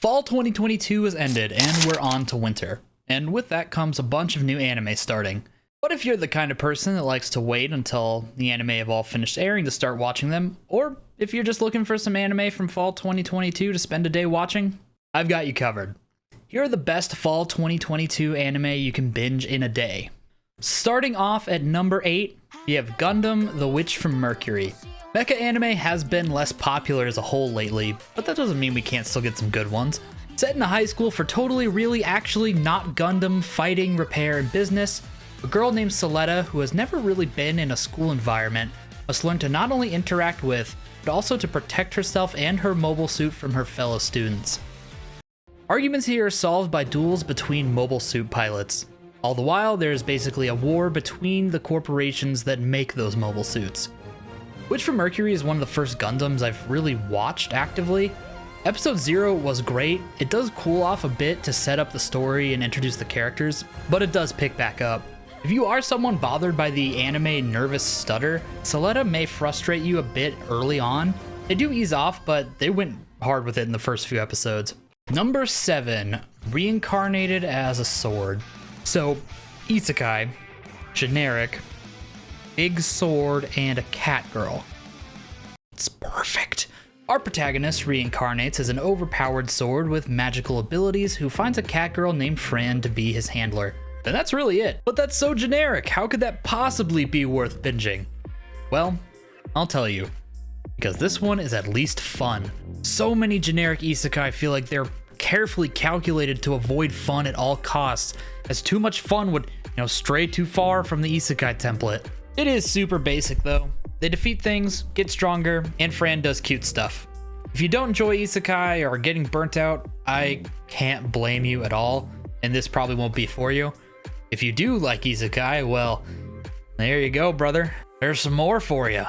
Fall 2022 has ended and we're on to winter. And with that comes a bunch of new anime starting. But if you're the kind of person that likes to wait until the anime have all finished airing to start watching them, or if you're just looking for some anime from fall 2022 to spend a day watching, I've got you covered. Here are the best fall 2022 anime you can binge in a day. Starting off at number 8, you have Gundam: The Witch from Mercury. Mecha anime has been less popular as a whole lately, but that doesn't mean we can't still get some good ones. Set in a high school for totally, really, actually not Gundam, fighting, repair, and business, a girl named Soletta, who has never really been in a school environment, must learn to not only interact with, but also to protect herself and her mobile suit from her fellow students. Arguments here are solved by duels between mobile suit pilots. All the while, there is basically a war between the corporations that make those mobile suits. Witch from Mercury is one of the first Gundams I've really watched actively. Episode 0 was great. It does cool off a bit to set up the story and introduce the characters, but it does pick back up. If you are someone bothered by the anime nervous stutter, Soletta may frustrate you a bit early on. They do ease off, but they went hard with it in the first few episodes. Number 7, Reincarnated as a Sword. So, isekai, generic, big sword, and a cat girl. It's perfect. Our protagonist reincarnates as an overpowered sword with magical abilities who finds a cat girl named Fran to be his handler. And that's really it. But that's so generic. How could that possibly be worth binging? Well, I'll tell you. Because this one is at least fun. So many generic isekai feel like they're carefully calculated to avoid fun at all costs, as too much fun would, stray too far from the isekai template. It is super basic though. They defeat things, get stronger, and Fran does cute stuff. If you don't enjoy isekai or are getting burnt out, I can't blame you at all, and this probably won't be for you. If you do like isekai, well, there you go, brother. There's some more for you.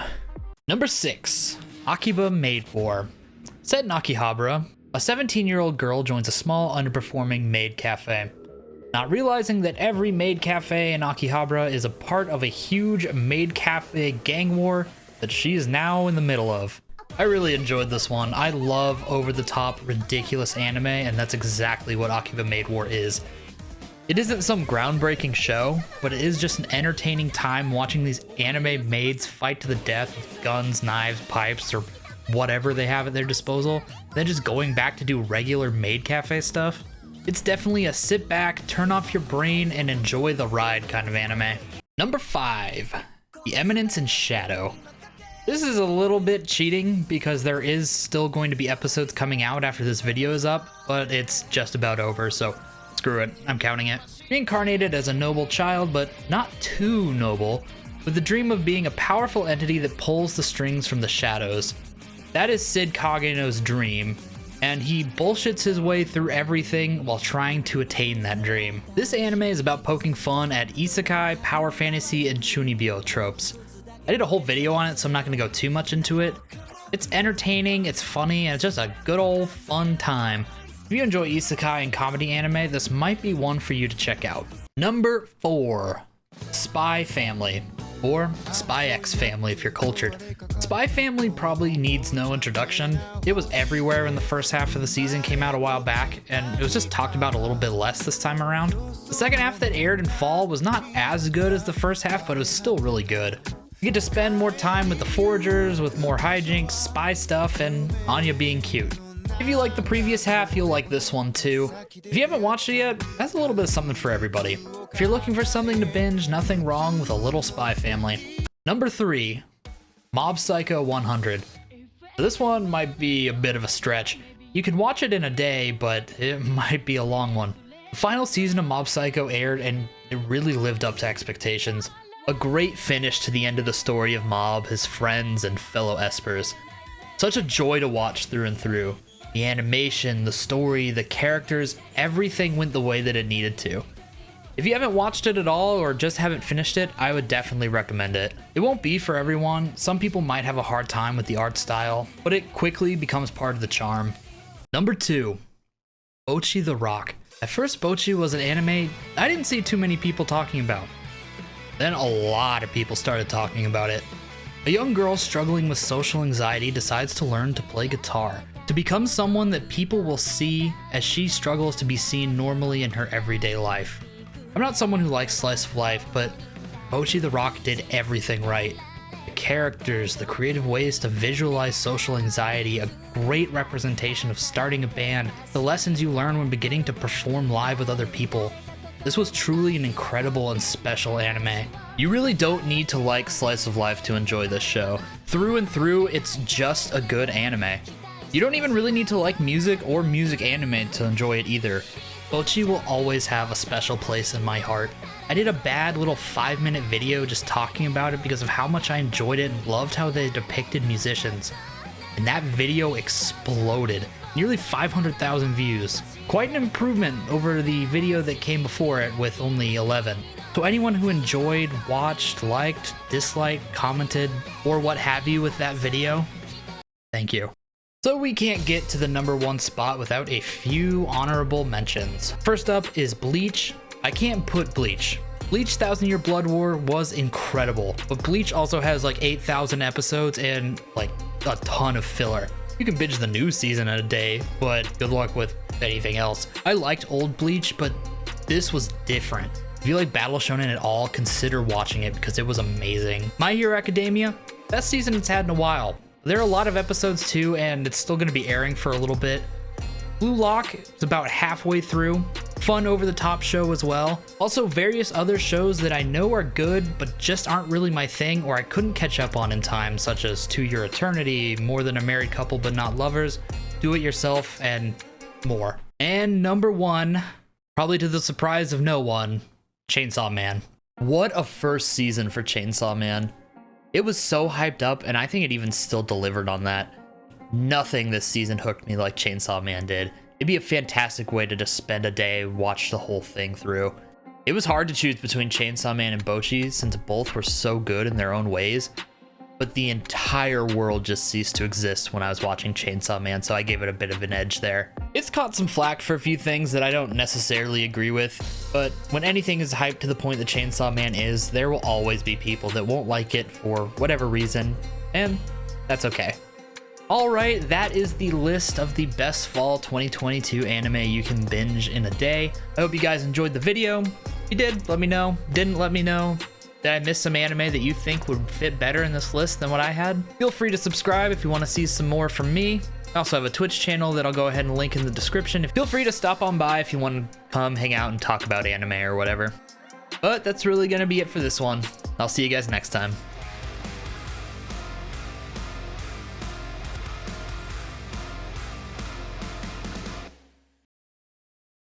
Number 6, Akiba Maid War. Set in Akihabara, a 17-year-old girl joins a small, underperforming maid cafe. Not realizing that every maid cafe in Akihabara is a part of a huge maid cafe gang war that she is now in the middle of. I really enjoyed this one. I love over-the-top, ridiculous anime, and that's exactly what Akiba Maid War is. It isn't some groundbreaking show, but it is just an entertaining time watching these anime maids fight to the death with guns, knives, pipes, or whatever they have at their disposal, then just going back to do regular maid cafe stuff. It's definitely a sit back, turn off your brain, and enjoy the ride kind of anime. Number 5, The Eminence In Shadow. This is a little bit cheating because there is still going to be episodes coming out after this video is up, but it's just about over, so screw it, I'm counting it. Reincarnated as a noble child, but not too noble, with the dream of being a powerful entity that pulls the strings from the shadows. That is Sid Kageno's dream, and he bullshits his way through everything while trying to attain that dream. This anime is about poking fun at isekai, power fantasy, and chunibyo tropes. I did a whole video on it, so I'm not going to go too much into it. It's entertaining, it's funny, and it's just a good old fun time. If you enjoy isekai and comedy anime, this might be one for you to check out. Number 4, Spy Family. Or Spy X Family if you're cultured. Spy Family probably needs no introduction. It was everywhere when the first half of the season came out a while back, and it was just talked about a little bit less this time around. The second half that aired in fall was not as good as the first half, but it was still really good. You get to spend more time with the foragers, with more hijinks, spy stuff, and Anya being cute. If you like the previous half, you'll like this one too. If you haven't watched it yet, that's a little bit of something for everybody. If you're looking for something to binge, nothing wrong with a little Spy Family. Number 3, Mob Psycho 100. This one might be a bit of a stretch. You can watch it in a day, but it might be a long one. The final season of Mob Psycho aired, and it really lived up to expectations. A great finish to the end of the story of Mob, his friends, and fellow espers. Such a joy to watch through and through. The animation, the story, the characters, everything went the way that it needed to. If you haven't watched it at all or just haven't finished it, I would definitely recommend it. It won't be for everyone. Some people might have a hard time with the art style, but it quickly becomes part of the charm. Number 2, Bocchi the Rock. At first, Bocchi was an anime I didn't see too many people talking about. Then a lot of people started talking about it. A young girl struggling with social anxiety decides to learn to play guitar. to become someone that people will see as she struggles to be seen normally in her everyday life. I'm not someone who likes slice of life, but Bocchi the Rock did everything right. The characters, the creative ways to visualize social anxiety, a great representation of starting a band, the lessons you learn when beginning to perform live with other people. This was truly an incredible and special anime. You really don't need to like slice of life to enjoy this show. Through and through, it's just a good anime. You don't even really need to like music or music anime to enjoy it either. Bocchi will always have a special place in my heart. I did a bad little 5-minute video just talking about it because of how much I enjoyed it and loved how they depicted musicians. And that video exploded. Nearly 500,000 views. Quite an improvement over the video that came before it with only 11. So anyone who enjoyed, watched, liked, disliked, commented, or what have you with that video, thank you. So we can't get to the #1 spot without a few honorable mentions. First up is Bleach. I can't put Bleach. Bleach 1000 Year Blood War was incredible, but Bleach also has like 8,000 episodes and like a ton of filler. You can binge the new season in a day, but good luck with anything else. I liked old Bleach, but this was different. If you like Battle Shonen at all, consider watching it because it was amazing. My Hero Academia, best season it's had in a while. There are a lot of episodes too, and it's still going to be airing for a little bit. Blue Lock is about halfway through. Fun over-the-top show as well. Also various other shows that I know are good, but just aren't really my thing or I couldn't catch up on in time, such as To Your Eternity, More Than a Married Couple But Not Lovers, Do It Yourself, and more. And #1, probably to the surprise of no one, Chainsaw Man. What a first season for Chainsaw Man. It was so hyped up, and I think it even still delivered on that. Nothing this season hooked me like Chainsaw Man did. It'd be a fantastic way to just spend a day, watch the whole thing through. It was hard to choose between Chainsaw Man and Bocchi since both were so good in their own ways, but the entire world just ceased to exist when I was watching Chainsaw Man, so I gave it a bit of an edge there. It's caught some flack for a few things that I don't necessarily agree with, but when anything is hyped to the point that Chainsaw Man is, there will always be people that won't like it for whatever reason, and that's okay. Alright, that is the list of the best fall 2022 anime you can binge in a day. I hope you guys enjoyed the video. If you did, let me know. Didn't, let me know. Did I miss some anime that you think would fit better in this list than what I had? Feel free to subscribe if you want to see some more from me. I also have a Twitch channel that I'll go ahead and link in the description. Feel free to stop on by if you want to come hang out and talk about anime or whatever. But that's really going to be it for this one. I'll see you guys next time.